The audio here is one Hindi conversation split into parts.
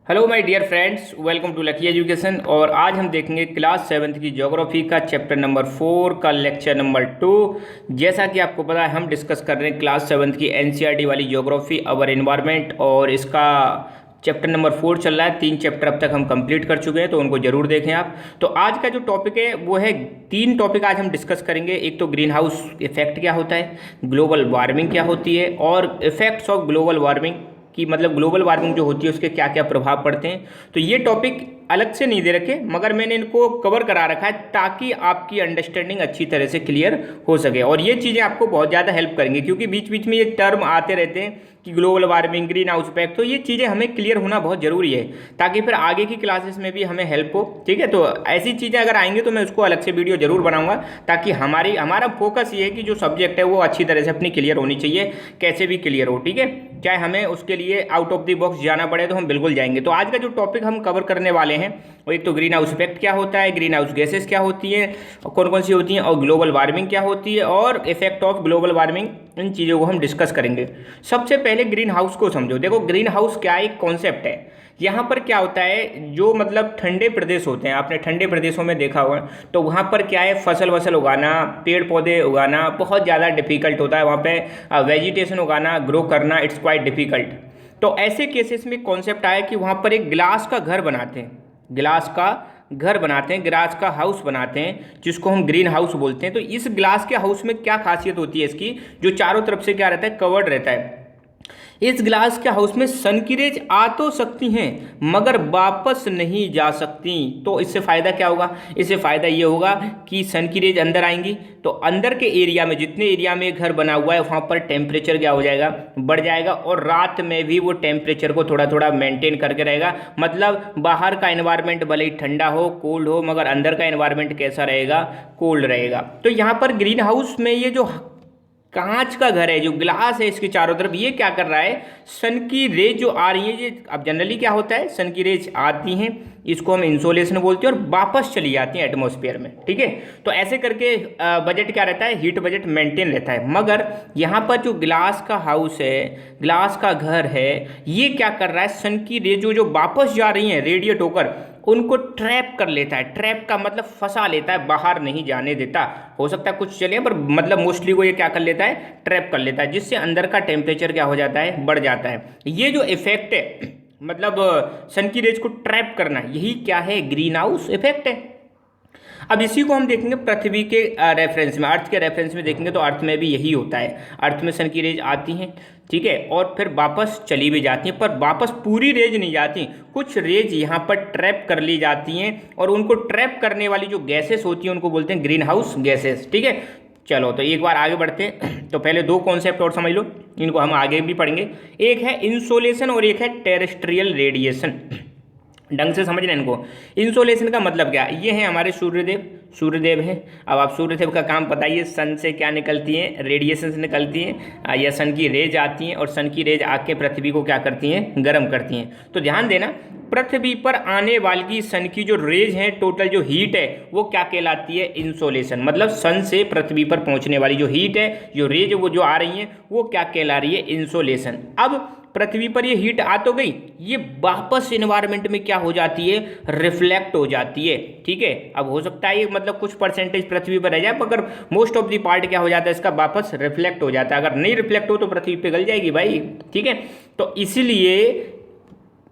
Hello my dear friends, welcome to Lucky Education. और आज हम देखेंगे क्लास 7th की ज्योग्राफी का चैप्टर नंबर 4 का लेक्चर नंबर 2। जैसा कि आपको पता है, हम डिस्कस कर रहे हैं क्लास 7th की एनसीईआरटी वाली ज्योग्राफी अवर एनवायरनमेंट, और इसका चैप्टर नंबर 4 चल रहा है। 3 चैप्टर अब तक हम कंप्लीट कर चुके हैं, तो उनको जरूर देखें आप। तो आज का जो टॉपिक है वो है, 3 टॉपिक आज हम डिस्कस करेंगे। एक तो ग्रीन हाउस इफेक्ट क्या होता है, ग्लोबल वार्मिंग क्या होती है, और इफेक्ट्स ऑफ ग्लोबल वार्मिंग कि मतलब ग्लोबल वार्मिंग जो होती है उसके क्या क्या प्रभाव पड़ते हैं। तो ये टॉपिक अलग से नहीं दे रखे, मगर मैंने इनको कवर करा रखा है ताकि आपकी अंडरस्टैंडिंग अच्छी तरह से क्लियर हो सके। और ये चीज़ें आपको बहुत ज़्यादा हेल्प करेंगी, क्योंकि बीच बीच में ये टर्म आते रहते हैं कि global warming, green house effect. तो ये चीज़ें हमें क्लियर होना बहुत ज़रूरी है, ताकि फिर आगे की क्लासेस में भी हमें हेल्प हो। ठीक है, तो ऐसी चीज़ें अगर आएंगी तो मैं उसको अलग से वीडियो जरूर बनाऊंगा, ताकि हमारा फोकस ये है कि जो सब्जेक्ट है वो अच्छी तरह से अपनी क्लियर होनी चाहिए, कैसे भी क्लियर हो। ठीक है, चाहे हमें उसके लिए आउट ऑफ द बॉक्स जाना पड़े तो हम बिल्कुल जाएंगे। तो आज का जो टॉपिक हम कवर करने वाले हैं वो एक तो ग्रीन हाउस इफेक्ट क्या होता है, ग्रीन हाउस गैसेस क्या होती हैं, कौन कौन सी होती हैं, और ग्लोबल वार्मिंग क्या होती है, और इफेक्ट ऑफ ग्लोबल वार्मिंग। इन चीज़ों को हम डिस्कस करेंगे। सबसे पहले ग्रीन हाउस को समझो। देखो, ग्रीन हाउस क्या एक कॉन्सेप्ट है। यहाँ पर क्या होता है, जो मतलब ठंडे प्रदेश होते हैं, आपने ठंडे प्रदेशों में देखा हुआ है, तो वहाँ पर क्या है, फसल वसल उगाना, पेड़ पौधे उगाना बहुत ज़्यादा डिफिकल्ट होता है। वहाँ पे वेजिटेशन उगाना, ग्रो करना, इट्स क्वाइट डिफिकल्ट। तो ऐसे केसेस में कॉन्सेप्ट आया कि वहाँ पर एक ग्लास का घर बनाते हैं, ग्लास का घर बनाते हैं, ग्लास का हाउस बनाते हैं, जिसको हम ग्रीन हाउस बोलते हैं। तो इस ग्लास के हाउस में क्या खासियत होती है इसकी, जो चारों तरफ से क्या रहता है, कवर्ड रहता है। इस ग्लास के हाउस में सन की रेज आ तो सकती हैं मगर वापस नहीं जा सकती। तो इससे फ़ायदा क्या होगा, इससे फ़ायदा ये होगा कि सन की रेज अंदर आएंगी, तो अंदर के एरिया में, जितने एरिया में घर बना हुआ है, वहाँ पर टेम्परेचर क्या हो जाएगा, बढ़ जाएगा। और रात में भी वो टेम्परेचर को थोड़ा थोड़ा मेंटेन करके रहेगा। मतलब बाहर का एनवायरनमेंट भले ही ठंडा हो, कोल्ड हो, मगर अंदर का एनवायरनमेंट कैसा रहेगा, कोल्ड रहेगा। तो यहाँ पर ग्रीन हाउस में ये जो कांच का घर है, जो ग्लास है इसके चारों तरफ, ये क्या कर रहा है, सन की रेज जो आ रही है, ये अब जनरली क्या होता है, सन की रेज आती हैं, इसको हम इंसोलेशन बोलते हैं, और वापस चली जाती हैं एटमॉस्फेयर में। ठीक है, तो ऐसे करके बजट क्या रहता है, हीट बजट मेंटेन रहता है। मगर यहाँ पर जो ग्लास का हाउस है, ग्लास का घर है, ये क्या कर रहा है, सन की रेज जो वापस जा रही हैं रेडिएट होकर, उनको ट्रैप कर लेता है। ट्रैप का मतलब फंसा लेता है, बाहर नहीं जाने देता। हो सकता है कुछ चले, पर मतलब मोस्टली वो ये क्या कर लेता है, ट्रैप कर लेता है, जिससे अंदर का टेम्परेचर क्या हो जाता है, बढ़ जाता है। ये जो इफेक्ट है, मतलब सन की रेज को ट्रैप करना, यही क्या है, ग्रीन हाउस इफेक्ट है। अब इसी को हम देखेंगे पृथ्वी के रेफरेंस में, अर्थ के रेफरेंस में देखेंगे, तो अर्थ में भी यही होता है। अर्थ में सन की रेज आती हैं, ठीक है, और फिर वापस चली भी जाती हैं, पर वापस पूरी रेज नहीं जाती, कुछ रेज यहाँ पर ट्रैप कर ली जाती हैं, और उनको ट्रैप करने वाली जो गैसेस होती हैं उनको बोलते हैं ग्रीन हाउस गैसेस। ठीक है, चलो तो एक बार आगे बढ़ते हैं। तो पहले 2 कॉन्सेप्ट और समझ लो, इनको हम आगे भी पढ़ेंगे। एक है इंसोलेशन और एक है टेरेस्ट्रियल रेडिएशन। ढंग से समझना इनको। इंसोलेशन का मतलब क्या, ये हैं हमारे सूर्यदेव, सूर्यदेव हैं। अब आप सूर्यदेव का काम बताइए, सन से क्या निकलती हैं, रेडिएशन से निकलती हैं, या सन की रेज आती हैं, और सन की रेज आके पृथ्वी को क्या करती हैं, गर्म करती हैं। तो ध्यान देना, पृथ्वी पर आने वाली सन की जो रेज है, टोटल जो हीट है, वो क्या कहलाती है, इंसोलेशन। मतलब सन से पृथ्वी पर पहुंचने वाली जो हीट है, जो रेज वो जो आ रही हैं, वो क्या कहला रही है, इंसोलेशन। अब पृथ्वी पर ये हीट आ तो गई, ये वापस एनवायरनमेंट में क्या हो जाती है, रिफ्लेक्ट हो जाती है। ठीक है, अब हो सकता है ये मतलब कुछ परसेंटेज पृथ्वी पर रह जाए, मगर मोस्ट ऑफ द पार्ट क्या हो जाता है, इसका वापस रिफ्लेक्ट हो जाता है। अगर नहीं रिफ्लेक्ट हो तो पृथ्वी पिघल जाएगी भाई। ठीक है, तो इसलिए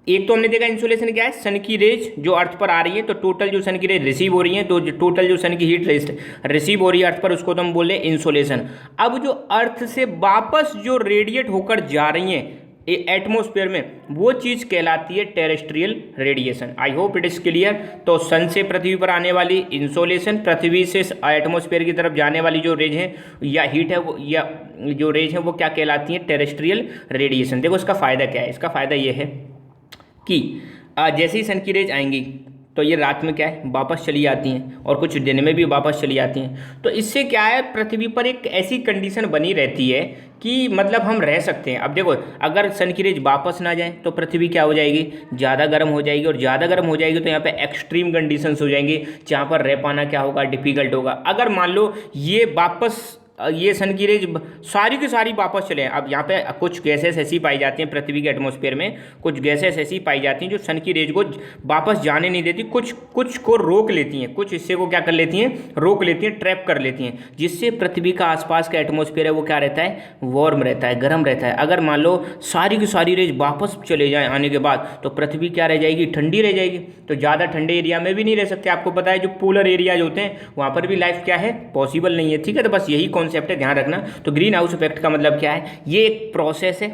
एक तो हमने देखा इंसुलेशन क्या है, सन की रेज जो अर्थ पर आ रही है, तो टोटल जो सन की रेज रिसीव हो रही है, तो टोटल जो सन की हीट रिसीव हो रही है अर्थ पर, उसको तो हम बोले इंसोलेशन। अब जो अर्थ से वापस जो रेडिएट होकर जा रही हैं एटमॉस्फेयर में, वो चीज़ कहलाती है terrestrial radiation. I hope it is clear. तो सन से पृथ्वी पर आने वाली इंसोलेशन, पृथ्वी से एटमॉस्फेयर की तरफ जाने वाली जो रेज है या हीट है, वो या जो रेज है, वो क्या कहलाती है, टेरेस्ट्रियल रेडिएशन। देखो इसका फ़ायदा क्या है, इसका फ़ायदा ये है कि जैसे ही सन की रेज आएंगी तो ये रात में क्या है, वापस चली जाती हैं, और कुछ दिन में भी वापस चली जाती हैं। तो इससे क्या है, पृथ्वी पर एक ऐसी कंडीशन बनी रहती है कि मतलब हम रह सकते हैं। अब देखो, अगर सन की रेज वापस ना जाए तो पृथ्वी क्या हो जाएगी, ज़्यादा गर्म हो जाएगी, और ज़्यादा गर्म हो जाएगी तो यहाँ पे एक्सट्रीम कंडीशंस हो जाएंगी, जहाँ पर रह पाना क्या होगा, डिफिकल्ट होगा। अगर मान लो ये वापस ये सन की रेज सारी की सारी वापस चले। अब यहाँ पे कुछ गैसेस ऐसी पाई जाती हैं पृथ्वी के एटमॉस्फेयर में, कुछ गैसेस ऐसी पाई जाती हैं जो सन की रेज को वापस जाने नहीं देती, कुछ को रोक लेती हैं, कुछ हिस्से को क्या कर लेती हैं, रोक लेती हैं, ट्रैप कर लेती हैं, जिससे पृथ्वी का आसपास का एटमॉस्फेयर है वो क्या रहता है, वार्म रहता है, गर्म रहता है। अगर मान लो सारी की सारी रेज वापस चले जाए आने के बाद, तो पृथ्वी क्या रह जाएगी, ठंडी रह जाएगी। तो ज़्यादा ठंडे एरिया में भी नहीं रह सकते। आपको पता है जो पोलर एरियाज होते हैं वहाँ पर भी लाइफ क्या है, पॉसिबल नहीं है। ठीक है, तो बस यही कॉन्सेप्ट है, ध्यान रखना। तो ग्रीन हाउस इफेक्ट का मतलब क्या है, ये एक प्रोसेस है,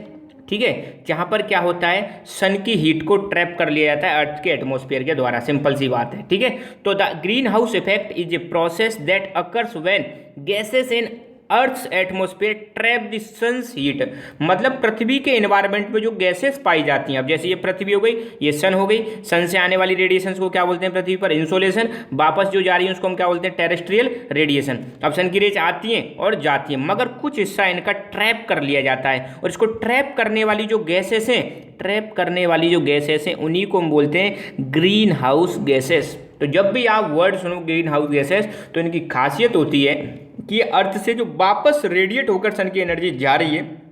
ठीक है, जहां पर क्या होता है, सन की हीट को ट्रैप कर लिया जाता है अर्थ के एटमॉस्फेयर के द्वारा। सिंपल सी बात है, ठीक है। तो the greenhouse effect is a process that occurs when gases in earth's atmosphere trap the sun's heat. मतलब पृथ्वी के एनवायरनमेंट में जो गैसेस पाई जाती हैं, अब जैसे ये पृथ्वी हो गई, ये सन हो गई, सन से आने वाली रेडिएशन को क्या बोलते हैं पृथ्वी पर, इंसोलेशन। वापस जो जा रही है उसको हम क्या बोलते हैं, टेरेस्ट्रियल रेडिएशन। अब सन की रेज आती हैं और जाती हैं, मगर कुछ हिस्सा इनका ट्रैप कर लिया जाता है, और इसको ट्रैप करने वाली जो गैसेस हैं, ट्रैप करने वाली जो गैसेस हैं, उन्हीं को हम बोलते हैं ग्रीन हाउस गैसेस। तो जब भी आप वर्ड सुनो ग्रीन हाउस गैसेस, तो इनकी खासियत होती है कि अर्थ से जो वापस रेडिएट होकर सन की एनर्जी जा रही है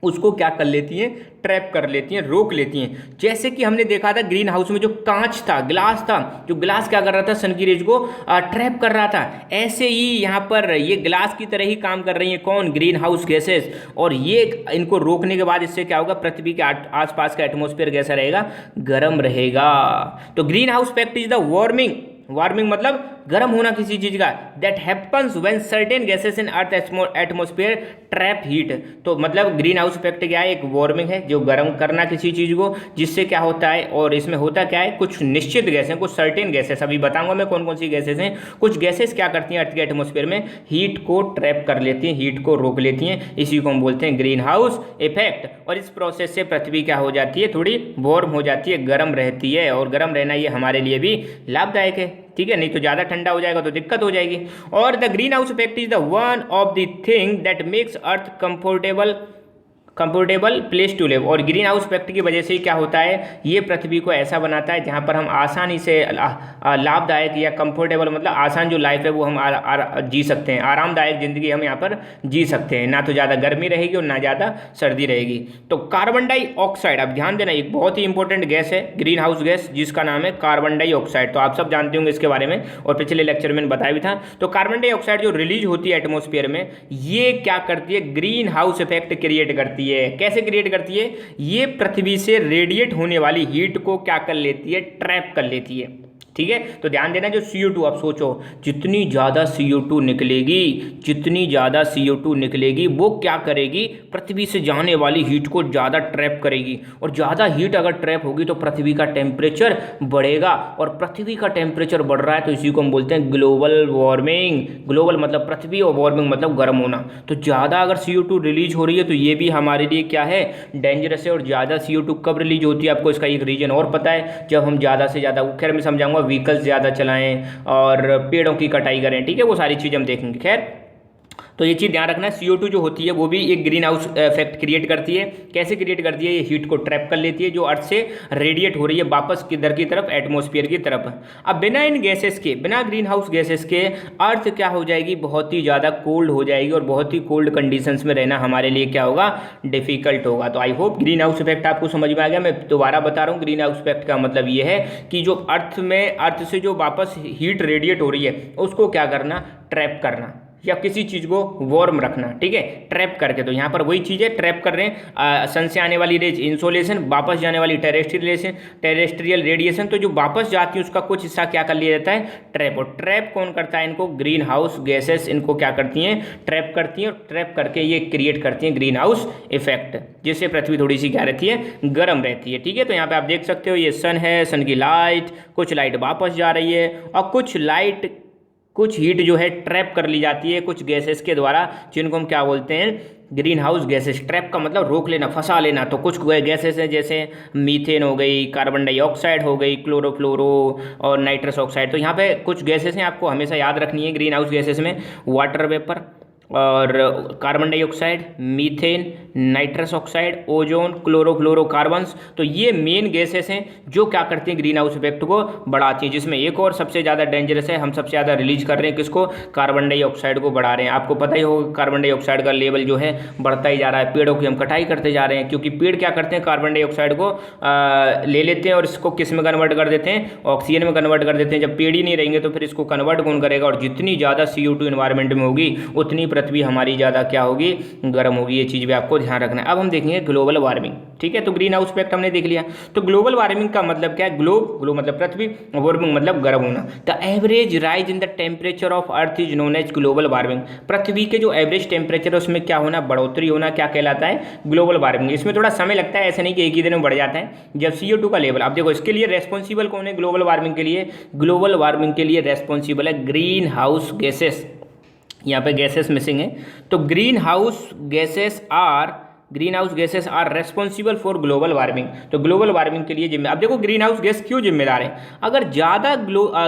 उसको क्या कर लेती हैं, ट्रैप कर लेती हैं, रोक लेती हैं। जैसे कि हमने देखा था ग्रीन हाउस में जो कांच था, ग्लास था, जो ग्लास क्या कर रहा था, सन की रेज को ट्रैप कर रहा था। ऐसे ही यहाँ पर ये ग्लास की तरह ही काम कर रही हैं कौन, ग्रीन हाउस गैसेस। और ये इनको रोकने के बाद इससे क्या होगा, पृथ्वी के आसपास का एटमॉस्फेयर कैसा रहेगा, गर्म रहेगा। तो greenhouse effect is the warming मतलब गर्म होना किसी चीज का, that happens when certain gases in earth atmosphere trap heat. तो मतलब ग्रीन हाउस इफेक्ट क्या है, एक वार्मिंग है, जो गर्म करना किसी चीज को, जिससे क्या होता है, और इसमें होता क्या है, कुछ निश्चित गैसें, कुछ सर्टेन गैसेस, अभी बताऊंगा मैं कौन कौन सी गैसेस हैं। कुछ गैसेस क्या करती हैं अर्थ के एटमॉस्फेयर में, हीट को ट्रैप कर लेती हैं, हीट को रोक लेती हैं, इसी को हम बोलते हैं ग्रीन हाउस इफेक्ट। और इस प्रोसेस से पृथ्वी क्या हो जाती है, थोड़ी वार्म हो जाती है, गर्म रहती है, और गर्म रहना ये हमारे लिए भी लाभदायक है, ठीक है, नहीं तो ज़्यादा ठंडा हो जाएगा तो दिक्कत हो जाएगी। और the greenhouse effect is the one of the thing that makes earth comfortable place to live. और ग्रीन हाउस इफेक्ट की वजह से क्या होता है, ये पृथ्वी को ऐसा बनाता है जहाँ पर हम आसानी से लाभदायक या कंफर्टेबल मतलब आसान जो लाइफ है वो हम जी सकते हैं, आरामदायक ज़िंदगी हम यहाँ पर जी सकते हैं, ना तो ज़्यादा गर्मी रहेगी और ना ज़्यादा सर्दी रहेगी। तो कार्बन डाइऑक्साइड, अब ध्यान देना, एक बहुत ही इंपॉर्टेंट गैस है ग्रीन हाउस गैस, जिसका नाम है कार्बन डाइऑक्साइड। तो आप सब जानते होंगे इसके बारे में, और पिछले लेक्चर में बताया भी था। तो कार्बन डाइऑक्साइड जो रिलीज होती है एटमॉस्फेयर में, ये क्या करती है, ग्रीन हाउस इफेक्ट क्रिएट करती है। कैसे क्रिएट करती है, ये पृथ्वी से रेडिएट होने वाली हीट को क्या कर लेती है, ट्रैप कर लेती है, ठीक है। तो ध्यान देना, जो CO2, आप सोचो जितनी ज़्यादा CO2 निकलेगी वो क्या करेगी, पृथ्वी से जाने वाली हीट को ज़्यादा ट्रैप करेगी, और ज़्यादा हीट अगर ट्रैप होगी तो पृथ्वी का टेम्परेचर बढ़ेगा, और पृथ्वी का टेम्परेचर बढ़ रहा है तो इसी को हम बोलते हैं ग्लोबल वार्मिंग। ग्लोबल मतलब पृथ्वी, और वार्मिंग मतलब गर्म होना। तो ज़्यादा अगर CO2 रिलीज हो रही है तो ये भी हमारे लिए क्या है, डेंजरस है। और ज़्यादा CO2 कब रिलीज होती है, आपको इसका एक रीजन और पता है, जब हम ज़्यादा से ज़्यादा, खैर मैं समझाऊंगा, व्हीकल्स ज़्यादा चलाएं और पेड़ों की कटाई करें, ठीक है, वो सारी चीज़ हम देखेंगे। खैर, तो ये चीज़ ध्यान रखना है, CO2 जो होती है वो भी एक ग्रीन हाउस इफेक्ट क्रिएट करती है। कैसे क्रिएट करती है, ये हीट को ट्रैप कर लेती है जो अर्थ से रेडिएट हो रही है वापस किधर की तरफ, एटमॉस्फेयर की तरफ। अब बिना इन गैसेस के, बिना ग्रीन हाउस गैसेस के अर्थ क्या हो जाएगी, बहुत ही ज़्यादा कोल्ड हो जाएगी, और बहुत ही कोल्ड कंडीशंस में रहना हमारे लिए क्या होगा, डिफिकल्ट होगा। तो I hope green house effect आपको समझ में आ गया। मैं दोबारा बता रहा हूँ, ग्रीन हाउस इफेक्ट का मतलब ये है कि जो अर्थ से जो वापस हीट रेडिएट हो रही है उसको क्या करना, ट्रैप करना, या किसी चीज़ को वार्म रखना, ठीक है, ट्रैप करके। तो यहाँ पर वही चीज़ है, ट्रैप कर रहे हैं, सन से आने वाली रेज इंसोलेशन, वापस जाने वाली टेरेस्ट्रियल रेडिएशन। तो जो वापस जाती है उसका कुछ हिस्सा क्या कर लिया जाता है, ट्रैप। और ट्रैप कौन करता है, इनको ग्रीन हाउस गैसेस इनको क्या करती हैं, ट्रैप करती हैं, और ट्रैप करके ये क्रिएट करती हैं ग्रीन हाउस इफेक्ट, जिससे पृथ्वी थोड़ी सी क्या रहती है, गर्म रहती है, ठीक है। तो यहाँ पर आप देख सकते हो, ये सन है, सन की लाइट, कुछ लाइट वापस जा रही है, और कुछ हीट जो है ट्रैप कर ली जाती है कुछ गैसेस के द्वारा, जिनको हम क्या बोलते हैं, ग्रीन हाउस गैसेस। ट्रैप का मतलब रोक लेना, फंसा लेना। तो कुछ गैसेस हैं जैसे मीथेन हो गई, कार्बन डाइऑक्साइड हो गई, क्लोरोफ्लोरो और नाइट्रस ऑक्साइड। तो यहाँ पे कुछ गैसेस हैं, आपको हमेशा याद रखनी है ग्रीन हाउस गैसेस में, वाटर वेपर और carbon dioxide, methane, nitrous oxide, ozone, chlorofluorocarbons. तो ये मेन गैसेस हैं जो क्या करती हैं, ग्रीन हाउस इफेक्ट को बढ़ाती हैं, जिसमें एक और सबसे ज़्यादा डेंजरस है, हम सबसे ज़्यादा रिलीज कर रहे हैं किसको, कार्बन डाइऑक्साइड को बढ़ा रहे हैं। आपको पता ही होगा कार्बन डाइऑक्साइड का लेवल जो है बढ़ता ही जा रहा है, पेड़ों की हम कटाई करते जा रहे हैं, क्योंकि पेड़ क्या करते हैं, कार्बन डाइऑक्साइड को ले लेते हैं और इसको किस में कन्वर्ट कर देते हैं, ऑक्सीजन में कन्वर्ट कर देते हैं। जब पेड़ ही नहीं रहेंगे तो फिर इसको कन्वर्ट कौन करेगा, और जितनी ज़्यादा CO2 इन्वायरमेंट में होगी उतनी पृथ्वी हमारी ज़्यादा क्या होगी, गर्म होगी। ये चीज़ भी आपको ध्यान रखना है। अब हम देखेंगे ग्लोबल वार्मिंग, ठीक है। तो ग्रीन हाउस इफेक्ट हमने देख लिया। तो ग्लोबल वार्मिंग का मतलब क्या है, ग्लोब मतलब पृथ्वी, वार्मिंग मतलब गर्म होना। The average rise in the temperature of earth is known as global warming. पृथ्वी के जो एवरेज टेम्परेचर है उसमें क्या होना, बढ़ोतरी होना, क्या कहलाता है, ग्लोबल वार्मिंग। इसमें थोड़ा समय लगता है, ऐसा नहीं कि एक ही दिन में बढ़ जाता है। जब CO2 का लेवल, अब देखो इसके लिए रेस्पॉन्सिबल कौन है ग्लोबल वार्मिंग के लिए, ग्लोबल वार्मिंग के लिए रेस्पॉन्सिबल है ग्रीन हाउस गैसेस। यहाँ पे गैसेस मिसिंग है, तो greenhouse gases are responsible for global warming. तो ग्लोबल वार्मिंग के लिए जिम्मेदार, अब देखो ग्रीन हाउस गैस क्यों जिम्मेदार है, अगर ज़्यादा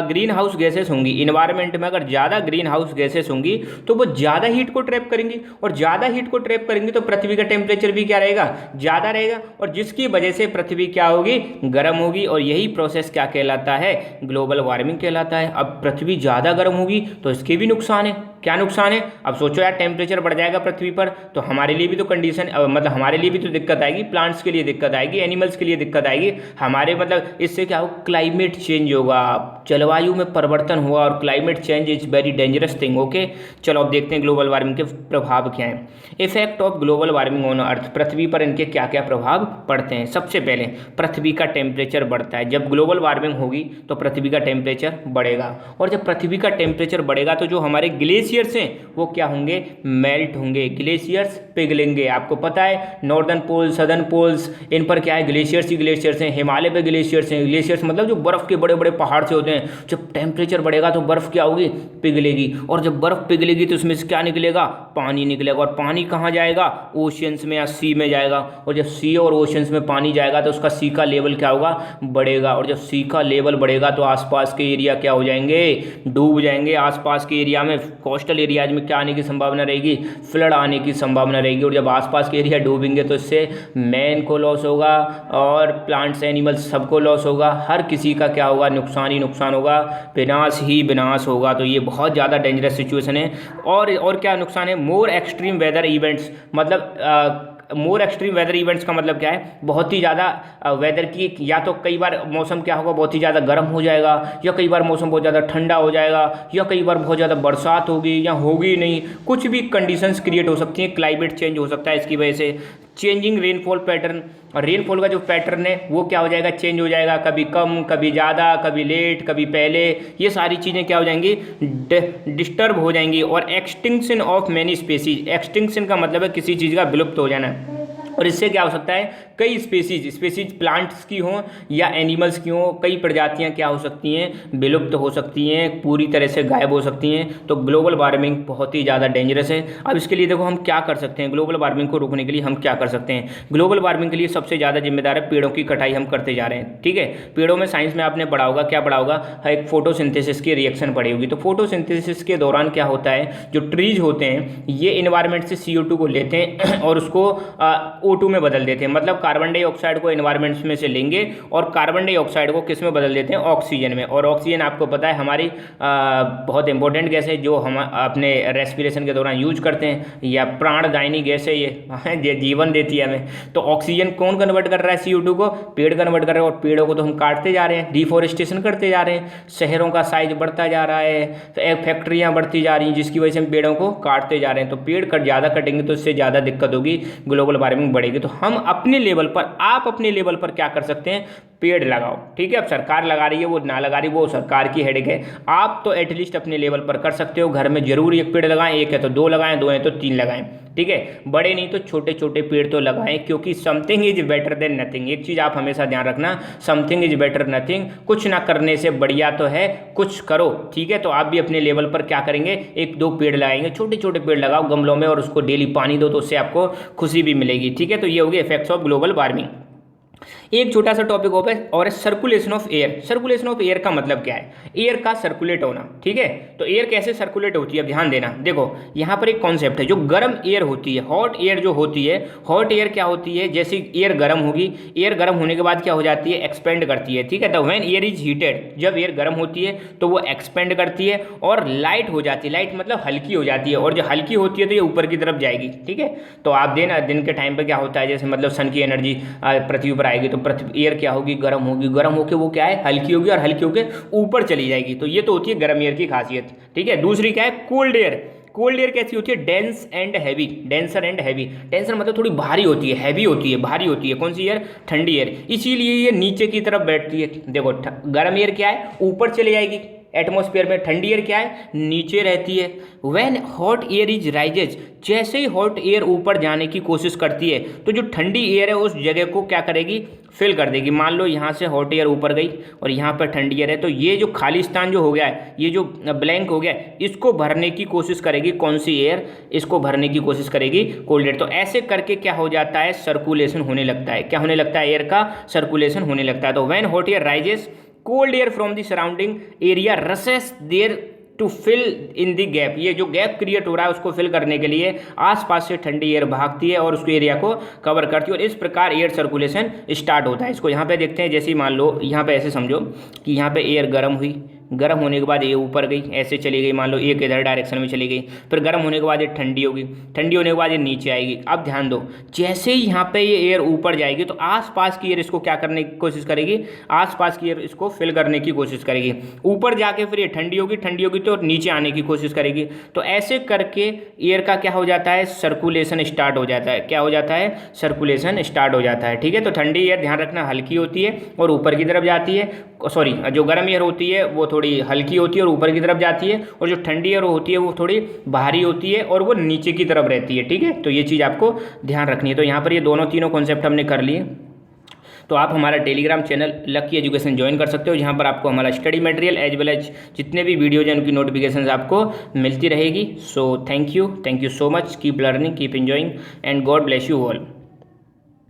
ग्रीन हाउस गैसेस होंगी इन्वायरमेंट में, अगर ज़्यादा ग्रीन हाउस गैसेस होंगी तो वो ज़्यादा हीट को ट्रैप करेंगी, और ज़्यादा हीट को ट्रैप करेंगी तो पृथ्वी का टेम्परेचर भी क्या रहेगा, ज़्यादा रहेगा, और जिसकी वजह से पृथ्वी क्या होगी, गर्म होगी। और यही प्रोसेस क्या कहलाता है, ग्लोबल वार्मिंग कहलाता है। अब पृथ्वी ज़्यादा गर्म होगी तो इसके भी नुकसान है। क्या नुकसान है, अब सोचो यार, टेम्परेचर बढ़ जाएगा पृथ्वी पर तो हमारे लिए भी तो कंडीशन, मतलब हमारे लिए भी तो दिक्कत आएगी, प्लांट्स के लिए दिक्कत आएगी, एनिमल्स के लिए दिक्कत आएगी हमारे, मतलब इससे क्या हो, क्लाइमेट चेंज होगा, जलवायु में परिवर्तन हुआ, और climate change is very dangerous thing. Okay, चलो अब देखते हैं ग्लोबल वार्मिंग के प्रभाव क्या हैं। Effect of global warming on earth, पृथ्वी पर इनके क्या क्या प्रभाव पड़ते हैं। सबसे पहले पृथ्वी का टेम्परेचर बढ़ता है। जब ग्लोबल वार्मिंग होगी तो पृथ्वी का टेम्परेचर बढ़ेगा, और जब पृथ्वी का टेम्परेचर बढ़ेगा तो जो हमारे ग्लेशियर्स हैं वो क्या होंगे, मेल्ट होंगे, ग्लेशियर्स पिघलेंगे। आपको पता है नॉर्दर्न पोल, सदर्न पोल्स, इन पर क्या है, ग्लेशियर्स ही ग्लेशियर्स हैं। हिमालय पे ग्लेशियर्स हैं। ग्लेशियर्स मतलब जो बर्फ़ के बड़े बड़े पहाड़ से होते हैं। जब टेम्परेचर बढ़ेगा तो बर्फ़ क्या होगी, पिघलेगी, और जब बर्फ़ पिघलेगी तो उसमें से क्या निकलेगा, पानी निकलेगा, और पानी कहाँ जाएगा, ओशियंस में या सी में जाएगा। और जब सी और ओशियंस में पानी जाएगा तो उसका सी का लेवल क्या होगा, बढ़ेगा, और जब सी का लेवल बढ़ेगा तो आसपास के एरिया क्या हो जाएंगे, डूब जाएंगे। आसपास के एरिया में, कोस्टल एरियाज में क्या आने की संभावना रहेगी, फ्लड आने की संभावना रहेगी। और जब आसपास के एरिया डूबेंगे तो इससे मैन को लॉस होगा, और प्लांट्स एनिमल्स सबको लॉस होगा, हर किसी का क्या होगा, नुकसान ही नुकसान होगा, विनाश ही विनाश होगा। तो ये बहुत ज़्यादा डेंजरस सिचुएशन है। और क्या नुकसान है, मोर एक्सट्रीम वेदर इवेंट्स, मतलब मोर एक्सट्रीम वेदर इवेंट्स का मतलब क्या है, बहुत ही ज़्यादा वेदर की, या तो कई बार मौसम क्या होगा, बहुत ही ज़्यादा गर्म हो जाएगा, या कई बार मौसम बहुत ज़्यादा ठंडा हो जाएगा, या कई बार बहुत ज़्यादा बरसात होगी या होगी नहीं, कुछ भी कंडीशंस क्रिएट हो सकती हैं, क्लाइमेट चेंज हो सकता है इसकी वजह से। चेंजिंग रेनफॉल पैटर्न, और रेनफॉल का जो पैटर्न है वो क्या हो जाएगा, चेंज हो जाएगा, कभी कम, कभी ज़्यादा, कभी लेट, कभी पहले, ये सारी चीज़ें क्या हो जाएंगी, डिस्टर्ब हो जाएंगी। और extinction of many species, extinction का मतलब है किसी चीज़ का विलुप्त हो जाना, और इससे क्या हो सकता है, कई स्पेसीज प्लांट्स की हों या एनिमल्स की हों, कई प्रजातियां क्या हो सकती हैं, विलुप्त हो सकती हैं, पूरी तरह से गायब हो सकती हैं। तो ग्लोबल वार्मिंग बहुत ही ज़्यादा डेंजरस है। अब इसके लिए देखो हम क्या कर सकते हैं, ग्लोबल वार्मिंग को रोकने के लिए हम क्या कर सकते हैं। ग्लोबल वार्मिंग के लिए सबसे ज़्यादा जिम्मेदार है पेड़ों की कटाई हम करते जा रहे हैं, ठीक है। पेड़ों में साइंस में आपने पढ़ा होगा, क्या पढ़ा होगा, एक फोटोसिंथेसिस की रिएक्शन पड़ी होगी। तो फोटोसिंथेसिस के दौरान क्या होता है, जो ट्रीज होते हैं ये इन्वायरमेंट से CO2 को लेते हैं और उसको O2 में बदल देते हैं, मतलब कार्बन डाइऑक्साइड को एनवायरमेंट में से लेंगे और कार्बन डाइऑक्साइड को किस में बदल देते हैं, ऑक्सीजन में। और ऑक्सीजन आपको पता है हमारी बहुत इंपॉर्टेंट गैस है जो हम अपने रेस्पिरेशन के दौरान यूज करते हैं, या प्राणदायिनी गैस है ये जीवन देती है हमें। तो ऑक्सीजन कौन कन्वर्ट कर रहा है, CO2 को पेड़ कन्वर्ट कर रहे हैं, और पेड़ों को तो हम काटते जा रहे हैं, डिफोरेस्टेशन करते जा रहे हैं, शहरों का साइज बढ़ता जा रहा है, तो फैक्ट्रियाँ बढ़ती जा रही हैं जिसकी वजह से हम पेड़ों को काटते जा रहे हैं। तो पेड़ ज़्यादा कटेंगे तो इससे ज़्यादा दिक्कत होगी, ग्लोबल वार्मिंग बढ़ेगी। तो हम अपने लेवल पर, आप अपने लेवल पर क्या कर सकते हैं, पेड़ लगाओ, ठीक है। अब सरकार लगा रही है, वो ना लगा रही, वो सरकार की हेडेक है। आप तो एटलीस्ट अपने लेवल पर कर सकते हो, घर में जरूर एक पेड़ लगाएं, एक है तो 2 लगाएं, 2 है तो 3 लगाएं, ठीक है। बड़े नहीं तो छोटे छोटे पेड़ तो लगाएं, क्योंकि something is better than nothing. एक चीज़ आप हमेशा ध्यान रखना, समथिंग इज बेटर नथिंग, कुछ ना करने से बढ़िया तो है कुछ करो, ठीक है। तो आप भी अपने लेवल पर क्या करेंगे, 1-2 पेड़ लगाएंगे, छोटे छोटे पेड़ लगाओ गमलों में, और उसको डेली पानी दो तो उससे आपको खुशी भी मिलेगी, ठीक है। तो ये हो गया इफेक्ट्स ऑफ ग्लोबल वार्मिंग। एक छोटा सा टॉपिक और है circulation of air. Circulation of air का मतलब क्या है? एयर का सर्कुलेट होना, ठीक है। तो एयर कैसे सर्कुलेट होती है, अब ध्यान देना। देखो यहाँ पर एक कॉन्सेप्ट है, जो गर्म एयर होती है, हॉट एयर जो होती है, हॉट एयर क्या होती है, जैसे एयर गर्म होगी, एयर गर्म होने के बाद क्या हो जाती है, एक्सपेंड करती है, ठीक है। तो व्हेन एयर इज हीटेड, जब एयर गर्म होती है तो वो एक्सपेंड करती है और लाइट हो जाती है। लाइट मतलब हल्की हो जाती है, और जो हल्की होती है तो ये ऊपर की तरफ जाएगी, ठीक है। तो आप देना दिन के टाइम पे क्या होता है, जैसे मतलब सन की एनर्जी पृथ्वी पर आएगी तो पृथ्वी एयर क्या होगी, गर्म होगी, गर्म होकर वो क्या है, हल्की होगी, और हल्की होकर ऊपर चली जाएगी। तो ये तो होती है गर्म एयर की खासियत, ठीक है। दूसरी क्या है, कोल्ड एयर। कोल्ड एयर कैसी होती है, dense and heavy, denser and heavy. Denser मतलब थोड़ी भारी होती है, हैवी होती है, भारी होती है। कौन सी एयर, ठंडी एयर, इसीलिए ये नीचे की तरफ बैठती है। देखो गर्म एयर क्या है, ऊपर चली जाएगी एटमॉस्फेयर में, ठंडी एयर क्या है, नीचे रहती है। When hot air is rises, जैसे ही हॉट एयर ऊपर जाने की कोशिश करती है तो जो ठंडी एयर है उस जगह को क्या करेगी, फिल कर देगी। मान लो यहाँ से हॉट एयर ऊपर गई और यहाँ पर ठंडी एयर है, तो ये जो खाली स्थान जो हो गया है, ये जो ब्लैंक हो गया, इसको भरने की कोशिश करेगी कौन सी एयर, इसको भरने की कोशिश करेगी कोल्ड एयर। तो ऐसे करके क्या हो जाता है, सर्कुलेशन होने लगता है। क्या होने लगता है, एयर का सर्कुलेशन होने लगता है। तो when hot air rises, cold air from the surrounding area rushes there to fill in the gap. ये जो गैप क्रिएट हो रहा है उसको फिल करने के लिए आसपास से ठंडी एयर भागती है और उसको एरिया को कवर करती है, और इस प्रकार एयर सर्कुलेशन स्टार्ट होता है। इसको यहाँ पे देखते हैं, जैसे ही मान लो यहाँ पे ऐसे समझो कि यहाँ पे एयर गर्म हुई, गर्म होने के बाद ये ऊपर गई, ऐसे चली गई, मान लो एक इधर डायरेक्शन में चली गई, फिर गर्म होने के बाद ये ठंडी होगी, ठंडी होने के बाद ये नीचे आएगी। अब ध्यान दो, जैसे ही यहाँ पे ये एयर ऊपर जाएगी तो आसपास की एयर इसको क्या करने की कोशिश करेगी, आसपास की एयर इसको फिल करने की कोशिश करेगी। ऊपर जाके फिर ये ठंडी होगी, ठंडी होगी तो नीचे आने की कोशिश करेगी। तो ऐसे करके एयर का क्या हो जाता है, सर्कुलेशन स्टार्ट हो जाता है। क्या हो जाता है, सर्कुलेशन स्टार्ट हो जाता है, ठीक है। तो ठंडी एयर ध्यान रखना हल्की होती है और ऊपर की तरफ जाती है, सॉरी जो गर्म एयर होती है वो थोड़ी हल्की होती है और ऊपर की तरफ जाती है, और जो ठंडी एयर होती है वो थोड़ी भारी होती है और वो नीचे की तरफ रहती है, ठीक है। तो ये चीज़ आपको ध्यान रखनी है। तो यहाँ पर ये दोनों तीनों कॉन्सेप्ट हमने कर लिए। तो आप हमारा Telegram channel Lucky Education join कर सकते हो, जहाँ पर आपको हमारा study material as well as जितने भी वीडियोज हैं उनकी नोटिफिकेशन आपको मिलती रहेगी। So thank you so much, keep learning, keep enjoying and God bless you all.